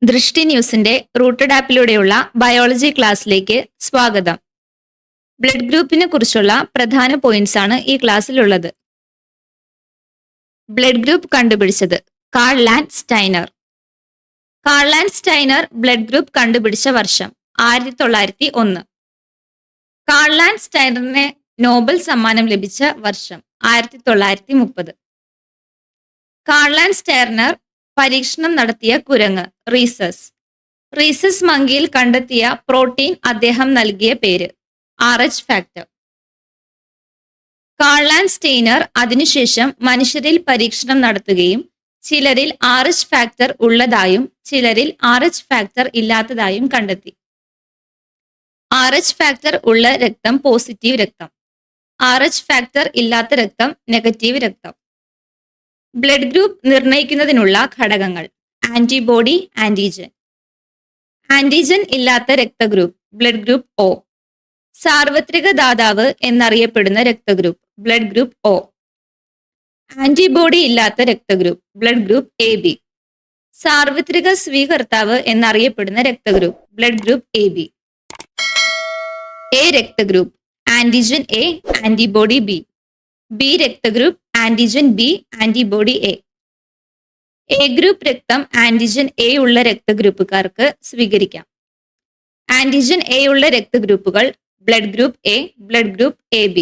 ദൃഷ്ടി ന്യൂസിന്റെ rooted ആപ്പിലൂടെയുള്ള biology ക്ലാസ്സിലേക്ക് സ്വാഗതം. ബ്ലഡ് ഗ്രൂപ്പിനെ കുറിച്ചുള്ള പ്രധാന പോയിന്റ്സ് ആണ് ഈ ക്ലാസ്സിലുള്ളത്. ബ്ലഡ് ഗ്രൂപ്പ് കണ്ടുപിടിച്ചത് Karl Landsteiner. Karl Landsteiner blood group കണ്ടുപിടിച്ച വർഷം 1901. കാൾ ലാൻഡ് സ്റ്റൈനറിന് നോബൽ സമ്മാനം ലഭിച്ച വർഷം 1930. കാൾ ലാൻഡ് സ്റ്റൈനർ പരീക്ഷണം നടത്തിയ കുരങ്ങ് റീസസ് മങ്കിയിൽ കണ്ടെത്തിയ പ്രോട്ടീൻ അദ്ദേഹം നൽകിയ പേര് RH factor. Karl Landsteiner അതിനുശേഷം മനുഷ്യരിൽ പരീക്ഷണം നടത്തുകയും ചിലരിൽ RH ഫാക്ടർ ഉള്ളതായും ചിലരിൽ RH ഫാക്ടർ ഇല്ലാത്തതായും കണ്ടെത്തി. RH ഫാക്ടർ ഉള്ള രക്തം പോസിറ്റീവ് രക്തം, RH ഫാക്ടർ ഇല്ലാത്ത രക്തം നെഗറ്റീവ് രക്തം. ബ്ലഡ് ഗ്രൂപ്പ് നിർണയിക്കുന്നതിനുള്ള ഘടകങ്ങൾ: ആന്റിബോഡി, ആന്റിജൻ. ആന്റിജൻ ഇല്ലാത്ത രക്തഗ്രൂപ്പ് ബ്ലഡ് ഗ്രൂപ്പ് O. സാർവത്രിക ദാതാവ് എന്നറിയപ്പെടുന്ന രക്തഗ്രൂപ്പ് ബ്ലഡ് ഗ്രൂപ്പ് O. ആന്റിബോഡി ഇല്ലാത്ത രക്തഗ്രൂപ്പ് ബ്ലഡ് ഗ്രൂപ്പ് AB. സാർവത്രിക സ്വീകർത്താവ് എന്നറിയപ്പെടുന്ന രക്തഗ്രൂപ്പ് ബ്ലഡ് ഗ്രൂപ്പ് AB. A രക്തഗ്രൂപ്പ് antigen A, antibody B. B രക്തഗ്രൂപ്പ് antigen B, antibody A. A group രക്തം ആന്റിജൻ A ഉള്ള രക്തഗ്രൂപ്പുകാർക്ക് സ്വീകരിക്കാം. ആന്റിജൻ A ഉള്ള രക്തഗ്രൂപ്പുകൾ blood group A, blood group AB.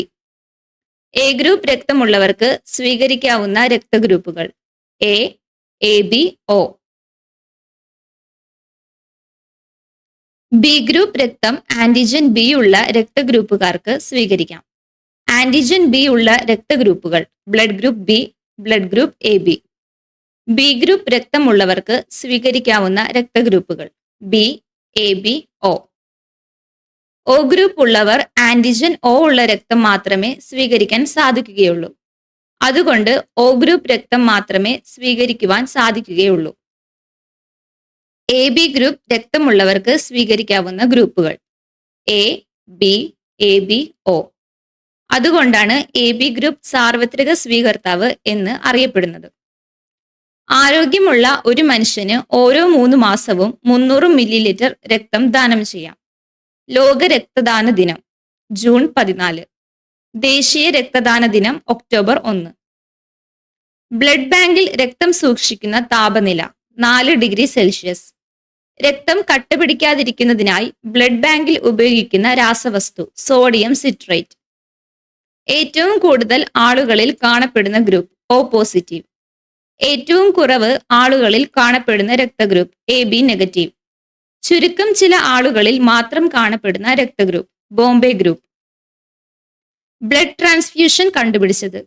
A group രക്തമുള്ളവർക്ക് സ്വീകരിക്കാവുന്ന രക്തഗ്രൂപ്പുകൾ A, AB, O. B group രക്തം ആന്റിജൻ B ഉള്ള രക്തഗ്രൂപ്പുകാർക്ക് സ്വീകരിക്കാം. ആന്റിജൻ B ഉള്ള രക്തഗ്രൂപ്പുകൾ blood group B, blood group AB. B group രക്തമുള്ളവർക്ക് സ്വീകരിക്കാവുന്ന രക്തഗ്രൂപ്പുകൾ B, AB, O. O group ഉള്ളവർ ആന്റിജൻ O ഉള്ള രക്തം മാത്രമേ സ്വീകരിക്കാൻ സാധിക്കുകയുള്ളൂ. അതുകൊണ്ട് O ഗ്രൂപ്പ് രക്തം മാത്രമേ സ്വീകരിക്കുവാൻ സാധിക്കുകയുള്ളൂ. AB ഗ്രൂപ്പ് രക്തമുള്ളവർക്ക് സ്വീകരിക്കാവുന്ന ഗ്രൂപ്പുകൾ A, B, AB, O. അതുകൊണ്ടാണ് AB ഗ്രൂപ്പ് സാർവത്രിക സ്വീകർത്താവ് എന്ന് അറിയപ്പെടുന്നത്. ആരോഗ്യമുള്ള ഒരു മനുഷ്യന് ഓരോ 3 മാസവും 300 മില്ലി രക്തം ദാനം ചെയ്യാം. ലോക രക്തദാന ദിനം ജൂൺ 14. ദേശീയ രക്തദാന ദിനം ഒക്ടോബർ 1. ബ്ലഡ് ബാങ്കിൽ രക്തം സൂക്ഷിക്കുന്ന താപനില 4 ഡിഗ്രി സെൽഷ്യസ്. രക്തം കട്ടപിടിക്കാതിരിക്കുന്നതിനായി ബ്ലഡ് ബാങ്കിൽ ഉപയോഗിക്കുന്ന രാസവസ്തു സോഡിയം സിട്രേറ്റ്. ഏറ്റവും കൂടുതൽ ആളുകളിൽ കാണപ്പെടുന്ന ഗ്രൂപ്പ് O പോസിറ്റീവ്. ഏറ്റവും കുറവ് ആളുകളിൽ കാണപ്പെടുന്ന രക്തഗ്രൂപ്പ് AB നെഗറ്റീവ്. ചുരുക്കം ചില ആളുകളിൽ മാത്രം കാണപ്പെടുന്ന രക്തഗ്രൂപ്പ് ബോംബെ ഗ്രൂപ്പ്. ബ്ലഡ് ട്രാൻസ്ഫ്യൂഷൻ കണ്ടുപിടിച്ചത്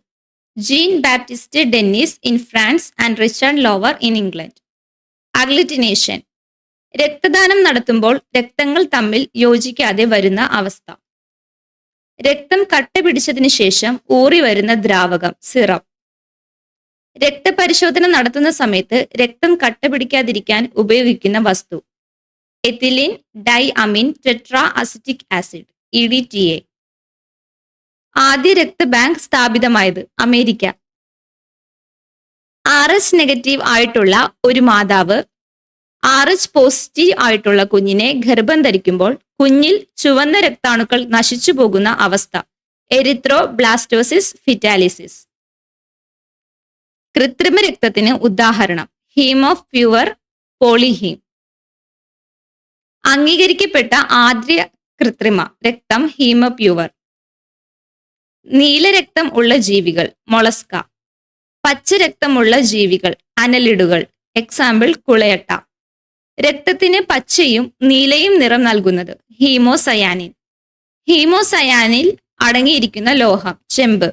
Jean Baptiste Denis in France and Richard Lower in England. Agglutination രക്തദാനം നടത്തുമ്പോൾ രക്തങ്ങൾ തമ്മിൽ യോജിക്കാതെ വരുന്ന അവസ്ഥ. രക്തം കട്ടപിടിച്ചതിന് ശേഷം ഊറി വരുന്ന ദ്രാവകം സിറം. രക്തപരിശോധന നടത്തുന്ന സമയത്ത് രക്തം കട്ടപിടിക്കാതിരിക്കാൻ ഉപയോഗിക്കുന്ന വസ്തു എത്തിലിൻ ഡൈ അമീൻ ടെട്രാ അസിറ്റിക് ആസിഡ് EDTA. ആദ്യ രക്തബാങ്ക് സ്ഥാപിതമായത് അമേരിക്ക. RH നെഗറ്റീവ് ആയിട്ടുള്ള ഒരു മാതാവ് RH പോസിറ്റീവ് ആയിട്ടുള്ള കുഞ്ഞിനെ ഗർഭം ധരിക്കുമ്പോൾ കുഞ്ഞിൽ ചുവന്ന രക്താണുക്കൾ നശിച്ചു പോകുന്ന അവസ്ഥ എറിത്രോബ്ലാസ്റ്റോസിസ് ഫിറ്റാലിസിസ്. കൃത്രിമ രക്തത്തിന് ഉദാഹരണം ഹീമോപ്യൂർ പോളിഹീം. അംഗീകരിക്കപ്പെട്ട ആദ്യ കൃത്രിമ രക്തം ഹീമോപ്യൂർ. നീലരക്തം ഉള്ള ജീവികൾ മൊളസ്ക. പച്ചരക്തമുള്ള ജീവികൾ അനലിഡുകൾ. എക്സാമ്പിൾ കുളയട്ട. രക്തത്തിന് പച്ചയും നീലയും നിറം നൽകുന്നത് ഹീമോസയാനിൻ. ഹീമോസയാനിൽ അടങ്ങിയിരിക്കുന്ന ലോഹം ചെമ്പ്.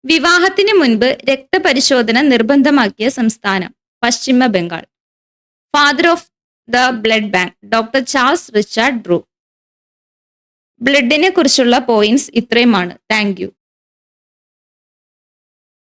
വിവാഹത്തിന് മുൻപ് രക്തപരിശോധന നിർബന്ധമാക്കിയ സംസ്ഥാനം പശ്ചിമ Bengal. Father of the blood bank doctor Charles Richard Drew. ബ്ലഡിനെ കുറിച്ചുള്ള പോയിന്റ്സ് ഇത്രയുമാണ്. Thank U.